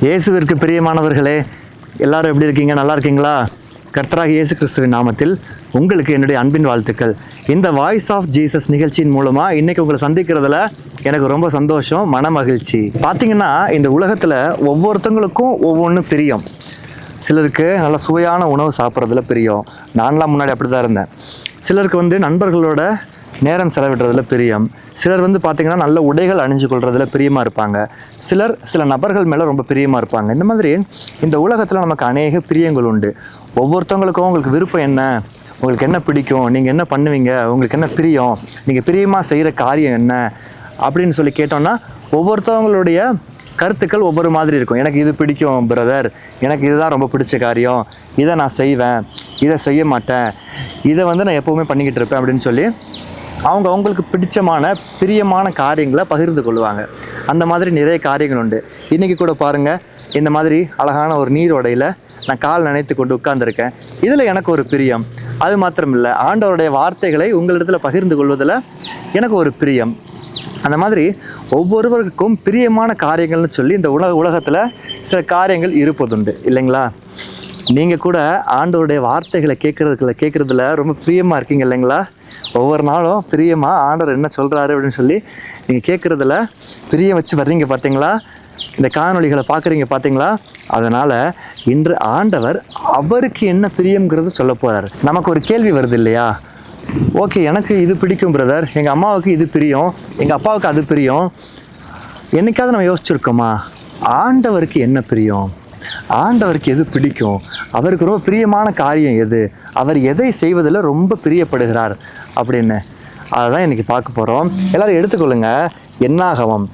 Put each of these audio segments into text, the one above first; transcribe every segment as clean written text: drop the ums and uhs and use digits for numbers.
இயேசுவிற்கு பிரியமானவர்களே, எல்லாரும் எப்படி இருக்கீங்க? நல்லா இருக்கீங்களா? கர்த்தராக இயேசு கிறிஸ்துவின் நாமத்தில் உங்களுக்கு என்னுடைய அன்பின் வாழ்த்துக்கள். இந்த வாய்ஸ் ஆஃப் ஜீசஸ் நிகழ்ச்சியின் மூலமாக இன்றைக்கி உங்களை சந்திக்கிறதுல எனக்கு ரொம்ப சந்தோஷம், மன மகிழ்ச்சி. பார்த்திங்கன்னா, இந்த உலகத்தில் ஒவ்வொருத்தங்களுக்கும் ஒவ்வொன்று பிரியம். சிலருக்கு நல்ல சுவையான உணவு சாப்பிட்றதுல பிரியம். நான்லாம் முன்னாடி அப்படி தான் இருந்தேன். சிலருக்கு நண்பர்களோட நேரம் செலவிடுறதுல பிரியம். சிலர் பார்த்திங்கன்னா நல்ல உடைகள் அணிஞ்சு கொள்றதுல பிரியமாக இருப்பாங்க. சில நபர்கள் மேலே ரொம்ப பிரியமாக இருப்பாங்க. இந்த மாதிரி இந்த உலகத்தில் நமக்கு அநேக பிரியங்கள் உண்டு. ஒவ்வொருத்தவங்களுக்கும் உங்களுக்கு விருப்பம் என்ன, உங்களுக்கு என்ன பிடிக்கும், நீங்கள் என்ன பண்ணுவீங்க, உங்களுக்கு என்ன பிரியம், நீங்கள் பிரியமாக செய்கிற காரியம் என்ன அப்படின்னு சொல்லி கேட்டோம்னா ஒவ்வொருத்தவங்களுடைய கருத்துக்கள் ஒவ்வொரு மாதிரி இருக்கும். எனக்கு இது பிடிக்கும் பிரதர், எனக்கு இதுதான் ரொம்ப பிடிச்ச காரியம், இதை நான் செய்வேன், இதை செய்ய மாட்டேன், இதை நான் எப்போவுமே பண்ணிக்கிட்டு இருப்பேன் அப்படின்னு சொல்லி அவங்களுக்கு பிரியமான காரியங்களை பகிர்ந்து கொள்வாங்க. அந்த மாதிரி நிறைய காரியங்கள் உண்டு. இன்றைக்கி கூட பாருங்கள், இந்த மாதிரி அழகான ஒரு நீரோடையில் நான் கால் நனைத்து கொண்டு உட்கார்ந்துருக்கேன். இதில் எனக்கு ஒரு பிரியம். அது மாத்திரம் இல்லை, ஆண்டவருடைய வார்த்தைகளை உங்களிடத்தில் பகிர்ந்து கொள்வதில் எனக்கு ஒரு பிரியம். அந்த மாதிரி ஒவ்வொருவருக்கும் பிரியமான காரியங்கள்னு சொல்லி இந்த உலகத்தில் சில காரியங்கள் இருப்பதுண்டு இல்லைங்களா? நீங்கள் கூட ஆண்டவருடைய வார்த்தைகளை கேட்குறதுல ரொம்ப பிரியமாக இருக்கீங்க இல்லைங்களா? ஒவ்வொரு நாளும் பிரியமாக ஆண்டவர் என்ன சொல்கிறாரு அப்படின்னு சொல்லி நீங்கள் கேட்குறதுல பிரியம் வச்சு வர்றீங்க பார்த்தீங்களா? இந்த காணொளிகளை பார்க்குறீங்க பார்த்தீங்களா? அதனால் இன்று ஆண்டவர் அவருக்கு என்ன பிரியங்கிறது சொல்ல போகிறார். நமக்கு ஒரு கேள்வி வருது இல்லையா? ஓகே, எனக்கு இது பிடிக்கும் பிரதர், எங்கள் அம்மாவுக்கு இது பிரியம், எங்கள் அப்பாவுக்கு அது பிரியம். என்னைக்காவது நம்ம யோசிச்சுருக்கோமா ஆண்டவருக்கு என்ன பிரியம், ஆண்டவருக்கு எது பிடிக்கும், அவருக்கு ரொம்ப பிரியமான காரியம் எது, அவர் எதை செய்வதில் ரொம்ப பிரியப்படுகிறார் அப்படின்னு? அதை தான் இன்றைக்கி பார்க்க போகிறோம். எல்லோரும் எடுத்துக்கொள்ளுங்க. என்னாகமம்,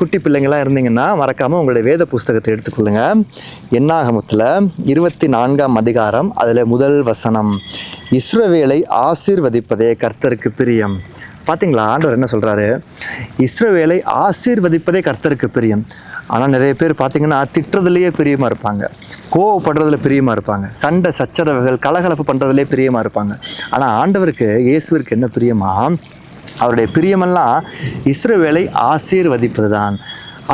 குட்டி பிள்ளைங்களாம் இருந்தீங்கன்னா மறக்காமல் உங்களுடைய வேத புஸ்தகத்தை எடுத்துக்கொள்ளுங்க. என்னாகமத்தில் 24ஆம் அதிகாரம், அதில் முதல் வசனம், இஸ்ரவேலை ஆசீர்வதிப்பதே கர்த்தருக்கு பிரியம். பார்த்தீங்களா, ஆண்டவர் என்ன சொல்கிறாரு? இஸ்ரவேலை ஆசீர்வதிப்பதே கர்த்தருக்கு பிரியம். ஆனால் நிறைய பேர் பார்த்திங்கன்னா திட்டுறதுலேயே பிரியமாக இருப்பாங்க, கோவப்படுறதுல பிரியமாக இருப்பாங்க, சண்டை சச்சரவுகள் கலகலப்பு பண்ணுறதுலே பிரியமாக இருப்பாங்க. ஆனால் ஆண்டவருக்கு, இயேசுவிற்கு என்ன பிரியமா? அவருடைய பிரியமெல்லாம் இஸ்ரவேலை ஆசீர்வதிப்பது தான்.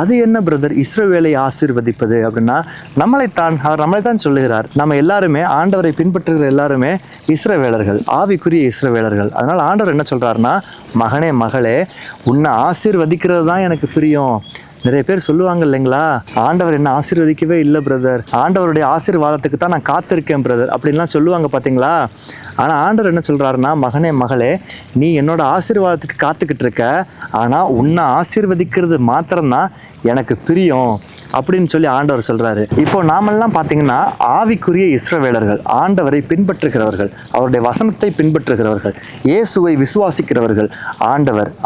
அது என்ன பிரதர் இஸ்ரவேலை ஆசீர்வதிப்பது அப்படின்னா, அவர் நம்மளைத்தான் சொல்லுகிறார். நம்ம எல்லாருமே, ஆண்டவரை பின்பற்றுகிற எல்லாருமே இஸ்ரவேலர்கள், ஆவிக்குரிய இஸ்ரவேலர்கள். அதனால் ஆண்டவர் என்ன சொல்கிறாருன்னா, மகனே மகளே, உன்னை ஆசீர்வதிக்கிறது தான் எனக்கு பிரியம். நிறைய பேர் சொல்லுவாங்க இல்லைங்களா, ஆண்டவர் என்ன ஆசீர்வதிக்கவே இல்லை பிரதர், ஆண்டவருடைய ஆசீர்வாதத்துக்கு தான் நான் காத்திருக்கேன் பிரதர் அப்படின்லாம் சொல்லுவாங்க பார்த்தீங்களா? ஆனால் ஆண்டவர் என்ன சொல்கிறாருன்னா, மகனே மகளே, நீ என்னோட ஆசீர்வாதத்துக்கு காத்துக்கிட்டு இருக்க, ஆனால் உன்னை ஆசீர்வதிக்கிறது மாத்திரம்தான் எனக்கு பிரியம் அப்படின்னு சொல்லி ஆண்டவர் சொல்கிறாரு. இப்போ நாமெல்லாம் பார்த்தீங்கன்னா ஆவிக்குரிய இஸ்ரவேலர்கள், ஆண்டவரை பின்பற்றுகிறவர்கள், அவருடைய வசனத்தை பின்பற்றுகிறவர்கள், இயேசுவை விசுவாசிக்கிறவர்கள்.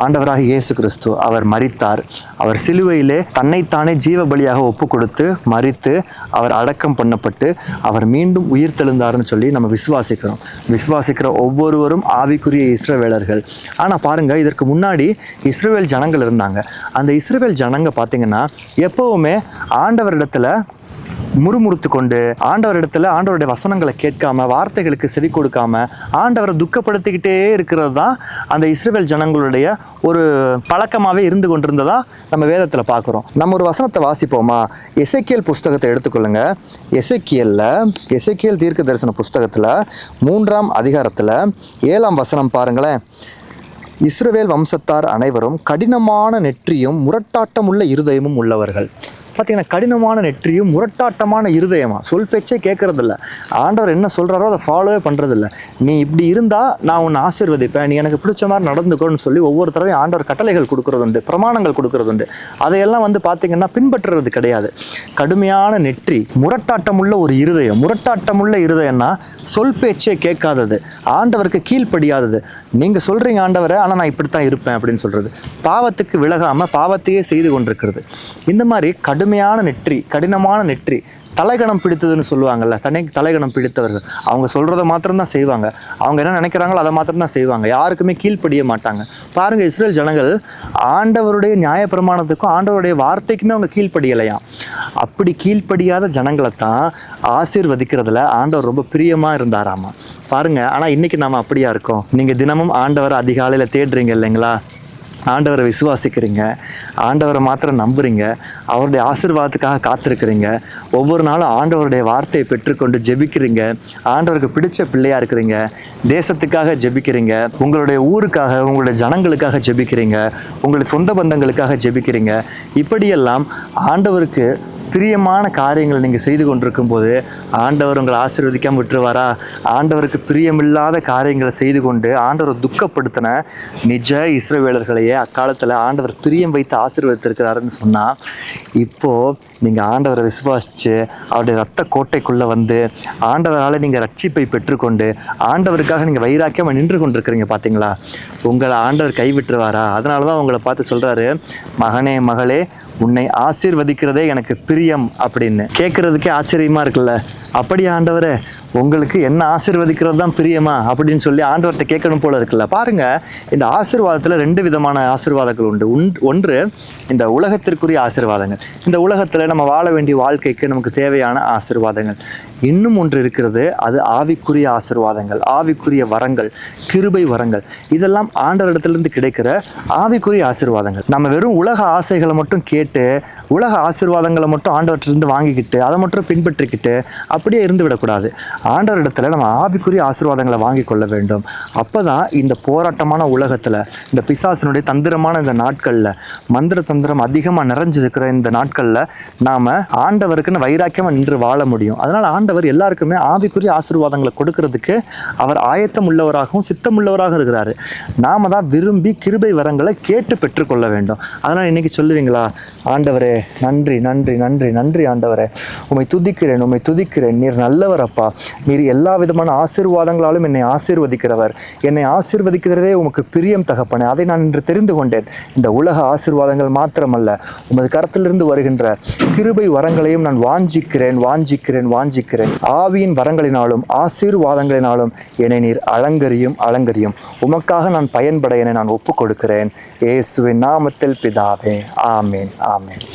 ஆண்டவராக இயேசு கிறிஸ்து அவர் மரித்தார், அவர் சிலுவையிலே தன்னைத்தானே ஜீவ பலியாக ஒப்பு கொடுத்து மரித்து அவர் அடக்கம் பண்ணப்பட்டு அவர் மீண்டும் உயிர் தெழுந்தார்னு சொல்லி நம்ம விசுவாசிக்கிற ஒவ்வொருவரும் ஆவிக்குரிய இஸ்ரவேலர்கள். ஆனால் பாருங்கள், இதற்கு முன்னாடி இஸ்ரவேல் ஜனங்கள் இருந்தாங்க. அந்த இஸ்ரவேல் ஜனங்க பார்த்தீங்கன்னா எப்போவுமே ஆண்டவரிடத்துல முறுமுறுத்து கொண்டு, ஆண்டவருடைய வசனங்களை கேட்காம, வார்த்தைகளுக்கு செவி கொடுக்காம, ஆண்டவரை துக்கப்படுத்திக்கிட்டே இருக்கிறது தான் அந்த இஸ்ரவேல் ஜனங்களுடைய ஒரு பழக்கமாகவே இருந்து கொண்டிருந்ததா நம்ம வேதத்தில் பார்க்குறோம். நம்ம ஒரு வசனத்தை வாசிப்போமா? எசேக்கியேல் புஸ்தகத்தை எடுத்துக்கொள்ளுங்க. எசேக்கியேல் தீர்க்க தரிசன புஸ்தகத்தில் 3ஆம் அதிகாரத்தில் 7ஆம் வசனம் பாருங்களேன். இஸ்ரவேல் வம்சத்தார் அனைவரும் கடினமான நெற்றியும் முரட்டாட்டமுள்ள இருதயமும் உள்ளவர்கள். பார்த்தீங்கன்னா, கடினமான நெற்றியும் முரட்டாட்டமான இருதயமா, சொல் பேச்சே கேட்கறதில்ல, ஆண்டவர் என்ன சொல்கிறாரோ அதை ஃபாலோவே பண்ணுறதில்ல. நீ இப்படி இருந்தால் நான் உன்னை ஆசீர்வதிப்பேன், நீ எனக்கு பிடிச்ச மாதிரி நடந்துக்கணும்னு சொல்லி ஒவ்வொரு தடவையும் ஆண்டவர் கட்டளைகள் கொடுக்குறதுண்டு, பிரமாணங்கள் கொடுக்குறதுண்டு. அதையெல்லாம் பின்பற்றுறது கிடையாது. கடுமையான நெற்றி, முரட்டாட்டமுள்ள ஒரு இருதயம். முரட்டாட்டமுள்ள இருதயம்னா சொல் பேச்சே கேட்காதது, ஆண்டவருக்கு கீழ்ப்படியாதது. நீங்கள் சொல்கிறீங்க ஆண்டவரை, ஆனால் நான் இப்படித்தான் இருப்பேன் அப்படின்னு சொல்கிறது, பாவத்துக்கு விலகாமல் பாவத்தையே செய்து கொண்டிருக்கிறது. இந்த மாதிரி கடினமான நெற்றி, தலைகணம் பிடித்ததுன்னு சொல்லுவாங்கள்ல, தலைகணம் பிடித்தவர்கள். அவங்க சொல்கிறத மாத்திரம்தான் செய்வாங்க, அவங்க என்ன நினைக்கிறாங்களோ அதை மாத்திரம்தான் செய்வாங்க, யாருக்குமே கீழ்ப்படிய மாட்டாங்க. பாருங்கள், இஸ்ரேல் ஜனங்கள் ஆண்டவருடைய நியாய பிரமாணத்துக்கும் ஆண்டவருடைய வார்த்தைக்குமே அவங்க கீழ்ப்படியலையாம். அப்படி கீழ்ப்படியாத ஜனங்களை தான் ஆசீர்வதிக்கிறதுல ஆண்டவர் ரொம்ப பிரியமாக இருந்தாராமா. பாருங்கள், ஆனால் இன்றைக்கி நாம் அப்படியா இருக்கோம்? நீங்கள் தினமும் ஆண்டவரை அதிகாலையில் தேடுறீங்க இல்லைங்களா? ஆண்டவரை விசுவாசிக்கிறீங்க, ஆண்டவரை மாத்திரம் நம்புறீங்க, அவருடைய ஆசீர்வாதத்துக்காக காத்திருக்கிறீங்க, ஒவ்வொரு நாளும் ஆண்டவருடைய வார்த்தையை பெற்றுக்கொண்டு ஜெபிக்கிறீங்க, ஆண்டவருக்கு பிடிச்ச பிள்ளையாக இருக்கிறீங்க, தேசத்துக்காக ஜெபிக்கிறீங்க, உங்களுடைய ஊருக்காக, உங்களுடைய ஜனங்களுக்காக ஜெபிக்கிறீங்க, உங்களுடைய சொந்த பந்தங்களுக்காக ஜெபிக்கிறீங்க. இப்படியெல்லாம் ஆண்டவருக்கு பிரியமான காரியங்களை நீங்கள் செய்து கொண்டிருக்கும் போது ஆண்டவர் உங்களை ஆசீர்வதிக்காமல் விட்டுருவாரா? ஆண்டவருக்கு பிரியமில்லாத காரியங்களை செய்து கொண்டு ஆண்டவரை துக்கப்படுத்தின நிஜ இஸ்ரவேலர்களையே அக்காலத்தில் ஆண்டவர் பிரியம் வைத்து ஆசீர்வதித்திருக்கிறாருன்னு சொன்னால், இப்போது நீங்கள் ஆண்டவரை விசுவாசித்து அவருடைய இரத்த கோட்டைக்குள்ளே வந்து ஆண்டவரால் நீங்கள் ரட்சிப்பை பெற்றுக்கொண்டு ஆண்டவருக்காக நீங்கள் வைராக்கியமாக நின்று கொண்டிருக்கிறீங்க. பார்த்தீங்களா? உங்களை ஆண்டவர் கைவிட்டுருவாரா? அதனால தான் உங்களை பார்த்து சொல்கிறாரு, மகனே மகளே, உன்னை ஆசீர்வதிக்கிறதே எனக்கு பிரியம் அப்படின்னு. கேட்குறதுக்கே ஆச்சரியமாக இருக்குல்ல? அப்படியே ஆண்டவரே, உங்களுக்கு என்ன ஆசீர்வதிக்கிறது தான் பிரியமா அப்படின்னு சொல்லி ஆண்டவர்கிட்ட கேட்கணும் போல இருக்குல்ல? பாருங்கள், இந்த ஆசீர்வாதத்தில் 2 விதமான ஆசீர்வாதங்கள் உண்டு. ஒன்று இந்த உலகத்திற்குரிய ஆசீர்வாதங்கள், இந்த உலகத்தில் நம்ம வாழ வேண்டிய வாழ்க்கைக்கு நமக்கு தேவையான ஆசீர்வாதங்கள். இன்னும் ஒன்று இருக்கிறது, அது ஆவிக்குரிய ஆசீர்வாதங்கள், ஆவிக்குரிய வரங்கள், கிருபை வரங்கள். இதெல்லாம் ஆண்டவரிடத்திலிருந்து கிடைக்கிற ஆவிக்குரிய ஆசீர்வாதங்கள். நம்ம வெறும் உலக ஆசைகளை மட்டும் கேட்டு, உலக ஆசீர்வாதங்களை மட்டும் ஆண்டவர்கிட்டருந்து வாங்கிக்கிட்டு அதை மட்டும் பின்பற்றிக்கிட்டு அப்படியே இருந்து விடக்கூடாது. ஆண்டவரிடத்தில் நம்ம ஆவிக்குரிய ஆசீர்வாதங்களை வாங்கி கொள்ள வேண்டும். அப்போ தான் இந்த போராட்டமான உலகத்தில், இந்த பிசாசினுடைய தந்திரமான இந்த நாட்களில், மந்திர தந்திரம் அதிகமாக நிறைஞ்சிருக்கிற இந்த நாட்களில் நாம் ஆண்டவருக்குன்னு வைராக்கியமாக நின்று வாழ முடியும். அதனால் ஆண்டவர் எல்லாருக்குமே ஆவிக்குரிய ஆசீர்வாதங்களை கொடுக்கறதுக்கு அவர் ஆயத்தம் உள்ளவராகவும் சித்தமுள்ளவராக இருக்கிறாரு. நாம் தான் விரும்பி கிருபை வரங்களை கேட்டு பெற்றுக்கொள்ள வேண்டும். அதனால் இன்றைக்கி சொல்லுவீங்களா, ஆண்டவரே நன்றி நன்றி நன்றி நன்றி ஆண்டவரே, உம்மை துதிக்கிறேன், உம்மை துதிக்கிறேன், நீர் நல்லவர் அப்பா, நீர் எல்லா விதமான ஆசீர்வாதங்களாலும் என்னை ஆசீர்வதிக்கிறவர், என்னை ஆசீர்வதிக்கிறதே உமக்கு பிரியம் தகப்பனே, அதை நான் இன்று தெரிந்து கொண்டேன். இந்த உலக ஆசீர்வாதங்கள் மாத்திரமல்ல, உமது கரத்திலிருந்து வருகின்ற கிருபை வரங்களையும் நான் வாஞ்சிக்கிறேன் வாஞ்சிக்கிறேன் வாஞ்சிக்கிறேன். ஆவியின் வரங்களினாலும் ஆசீர்வாதங்களினாலும் என்னை நீர் அலங்கரியும் அலங்கரியும். உமக்காக நான் பயன்பட என்னை நான் ஒப்புக் கொடுக்கிறேன். இயேசுவின் நாமத்தில் பிதாவே, ஆமேன் ஆமேன்.